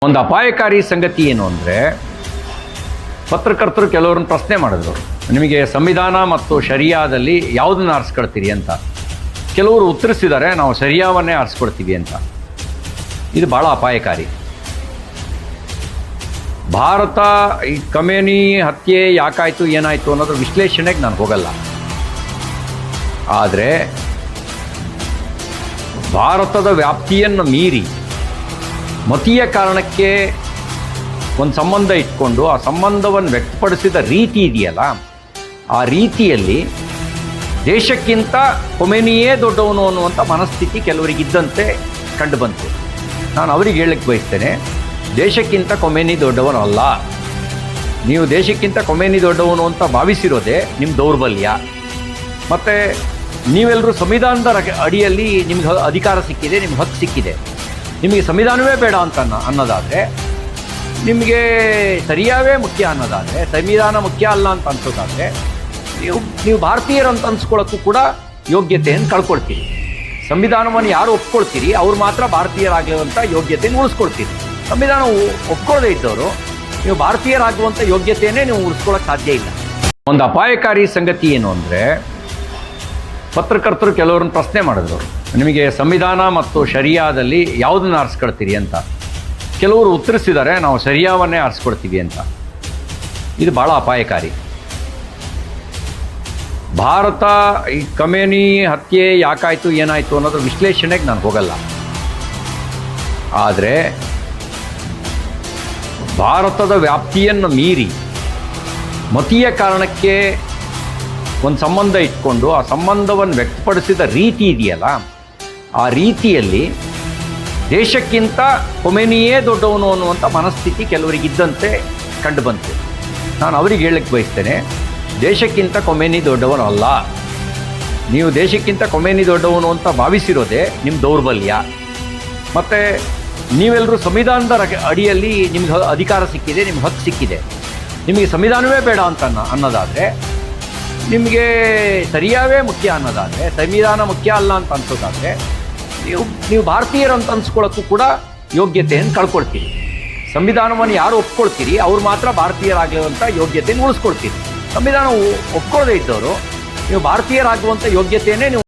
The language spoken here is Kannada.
ಒಂದು ಅಪಾಯಕಾರಿ ಸಂಗತಿ ಏನು ಅಂದರೆ, ಪತ್ರಕರ್ತರು ಕೆಲವರನ್ನು ಪ್ರಶ್ನೆ ಮಾಡಿದ್ರು, ನಿಮಗೆ ಸಂವಿಧಾನ ಮತ್ತು ಶರಿಯಾದಲ್ಲಿ ಯಾವುದನ್ನು ಆರಿಸ್ಕೊಳ್ತೀರಿ ಅಂತ. ಕೆಲವರು ಉತ್ತರಿಸಿದ್ದಾರೆ, ನಾವು ಶರಿಯಾವನ್ನೇ ಆರಿಸ್ಕೊಳ್ತೀವಿ ಅಂತ. ಇದು ಭಾಳ ಅಪಾಯಕಾರಿ. ಭಾರತ ಈ ಖಮೇನಿ ಹತ್ಯೆ ಯಾಕಾಯಿತು ಏನಾಯಿತು ಅನ್ನೋದ್ರ ವಿಶ್ಲೇಷಣೆಗೆ ನಾನು ಹೋಗಲ್ಲ. ಆದರೆ ಭಾರತದ ವ್ಯಾಪ್ತಿಯನ್ನು ಮೀರಿ ಮತೀಯ ಕಾರಣಕ್ಕೆ ಒಂದು ಸಂಬಂಧ ಇಟ್ಕೊಂಡು ಆ ಸಂಬಂಧವನ್ನು ವ್ಯಕ್ತಪಡಿಸಿದ ರೀತಿ ಇದೆಯಲ್ಲ, ಆ ರೀತಿಯಲ್ಲಿ ದೇಶಕ್ಕಿಂತ ಖೊಮೇನಿಯೇ ದೊಡ್ಡವನು ಅನ್ನುವಂಥ ಮನಸ್ಥಿತಿ ಕೆಲವರಿಗಿದ್ದಂತೆ ಕಂಡು ಬಂತು. ನಾನು ಅವರಿಗೆ ಹೇಳಕ್ಕೆ ಬಯಸ್ತೇನೆ, ದೇಶಕ್ಕಿಂತ ಖೊಮೇನಿ ದೊಡ್ಡವನು ಅಲ್ಲ. ನೀವು ದೇಶಕ್ಕಿಂತ ಖೊಮೇನಿ ದೊಡ್ಡವನು ಅಂತ ಭಾವಿಸಿರೋದೇ ನಿಮ್ಮ ದೌರ್ಬಲ್ಯ. ಮತ್ತು ನೀವೆಲ್ಲರೂ ಸಂವಿಧಾನದ ಅಡಿಯಲ್ಲಿ ನಿಮ್ಗೆ ಅಧಿಕಾರ ಸಿಕ್ಕಿದೆ, ನಿಮ್ಗೆ ಹಕ್ಕು ಸಿಕ್ಕಿದೆ. ನಿಮಗೆ ಸಂವಿಧಾನವೇ ಬೇಡ ಅಂತ ಅನ್ನೋದಾದರೆ, ನಿಮಗೆ ಸರಿಯಾವೇ ಮುಖ್ಯ ಅನ್ನೋದಾದರೆ, ಸಂವಿಧಾನ ಮುಖ್ಯ ಅಲ್ಲ ಅಂತ ಅನ್ಸೋದಾದರೆ, ನೀವು ಭಾರತೀಯರು ಅಂತ ಅನ್ಸ್ಕೊಳ್ಳೋಕ್ಕೂ ಕೂಡ ಯೋಗ್ಯತೆಯನ್ನು ಕಳ್ಕೊಳ್ತೀರಿ. ಸಂವಿಧಾನವನ್ನು ಯಾರು ಒಪ್ಕೊಳ್ತೀರಿ ಅವ್ರು ಮಾತ್ರ ಭಾರತೀಯರಾಗುವಂಥ ಯೋಗ್ಯತೆಯನ್ನು ಉಳಿಸ್ಕೊಳ್ತೀರಿ. ಸಂವಿಧಾನ ಒಪ್ಕೊಳ್ಳದೇ ಇದ್ದವರು ನೀವು ಭಾರತೀಯರಾಗುವಂಥ ಯೋಗ್ಯತೆಯನ್ನೇ ನೀವು ಉಳಿಸ್ಕೊಳ್ಳೋಕೆ ಸಾಧ್ಯ ಇಲ್ಲ. ಒಂದು ಅಪಾಯಕಾರಿ ಸಂಗತಿ ಏನು ಅಂದರೆ, ಪತ್ರಕರ್ತರು ಕೆಲವರನ್ನು ಪ್ರಶ್ನೆ ಮಾಡಿದ್ರು, ನಿಮಗೆ ಸಂವಿಧಾನ ಮತ್ತು ಶರಿಯಾದಲ್ಲಿ ಯಾವುದನ್ನು ಆರಿಸ್ಕೊಳ್ತೀರಿ ಅಂತ. ಕೆಲವರು ಉತ್ತರಿಸಿದ್ದಾರೆ, ನಾವು ಶರಿಯಾವನ್ನೇ ಆರಿಸ್ಕೊಳ್ತೀವಿ ಅಂತ. ಇದು ಭಾಳ ಅಪಾಯಕಾರಿ. ಭಾರತ ಈ ಖಮೇನಿ ಹತ್ಯೆ ಯಾಕಾಯಿತು ಏನಾಯಿತು ಅನ್ನೋದ್ರ ವಿಶ್ಲೇಷಣೆಗೆ ನಾನು ಹೋಗಲ್ಲ. ಆದರೆ ಭಾರತದ ವ್ಯಾಪ್ತಿಯನ್ನು ಮೀರಿ ಮತೀಯ ಕಾರಣಕ್ಕೆ ಒಂದು ಸಂಬಂಧ ಇಟ್ಕೊಂಡು ಆ ಸಂಬಂಧವನ್ನು ವ್ಯಕ್ತಪಡಿಸಿದ ರೀತಿ ಇದೆಯಲ್ಲ, ಆ ರೀತಿಯಲ್ಲಿ ದೇಶಕ್ಕಿಂತ ಖೊಮೇನಿಯೇ ದೊಡ್ಡವನು ಅನ್ನುವಂಥ ಮನಸ್ಥಿತಿ ಕೆಲವರಿಗಿದ್ದಂತೆ ಕಂಡು ಬಂತು. ನಾನು ಅವರಿಗೆ ಹೇಳಕ್ಕೆ ಬಯಸ್ತೇನೆ, ದೇಶಕ್ಕಿಂತ ಖೊಮೇನಿ ದೊಡ್ಡವನು ಅಲ್ಲ. ನೀವು ದೇಶಕ್ಕಿಂತ ಖೊಮೇನಿ ದೊಡ್ಡವನು ಅಂತ ಭಾವಿಸಿರೋದೇ ನಿಮ್ಮ ದೌರ್ಬಲ್ಯ. ಮತ್ತು ನೀವೆಲ್ಲರೂ ಸಂವಿಧಾನದ ಅಡಿಯಲ್ಲಿ ನಿಮ್ಗೆ ಅಧಿಕಾರ ಸಿಕ್ಕಿದೆ, ನಿಮ್ಗೆ ಹಕ್ಕು ಸಿಕ್ಕಿದೆ. ನಿಮಗೆ ಸಂವಿಧಾನವೇ ಬೇಡ ಅಂತ ಅನ್ನೋದಾದರೆ, ನಿಮಗೆ ಸರಿಯಾವೇ ಮುಖ್ಯ ಅನ್ನೋದಾದರೆ, ಸಂವಿಧಾನ ಮುಖ್ಯ ಅಲ್ಲ ಅಂತ ಅನ್ಸೋದಾದರೆ, ನೀವು ಭಾರತೀಯರು ಅಂತ ಅನ್ಸ್ಕೊಳ್ಳೋಕ್ಕೂ ಕೂಡ ಯೋಗ್ಯತೆಯನ್ನು ಕಳ್ಕೊಳ್ತೀರಿ. ಸಂವಿಧಾನವನ್ನು ಯಾರು ಒಪ್ಕೊಳ್ತೀರಿ ಅವ್ರು ಮಾತ್ರ ಭಾರತೀಯರಾಗುವಂಥ ಯೋಗ್ಯತೆಯನ್ನು ಉಳಿಸ್ಕೊಳ್ತೀರಿ. ಸಂವಿಧಾನ ಒಪ್ಕೊಳ್ಳದೇ ಇದ್ದವರು ನೀವು ಭಾರತೀಯರಾಗುವಂಥ ಯೋಗ್ಯತೆಯನ್ನೇ ನೀವು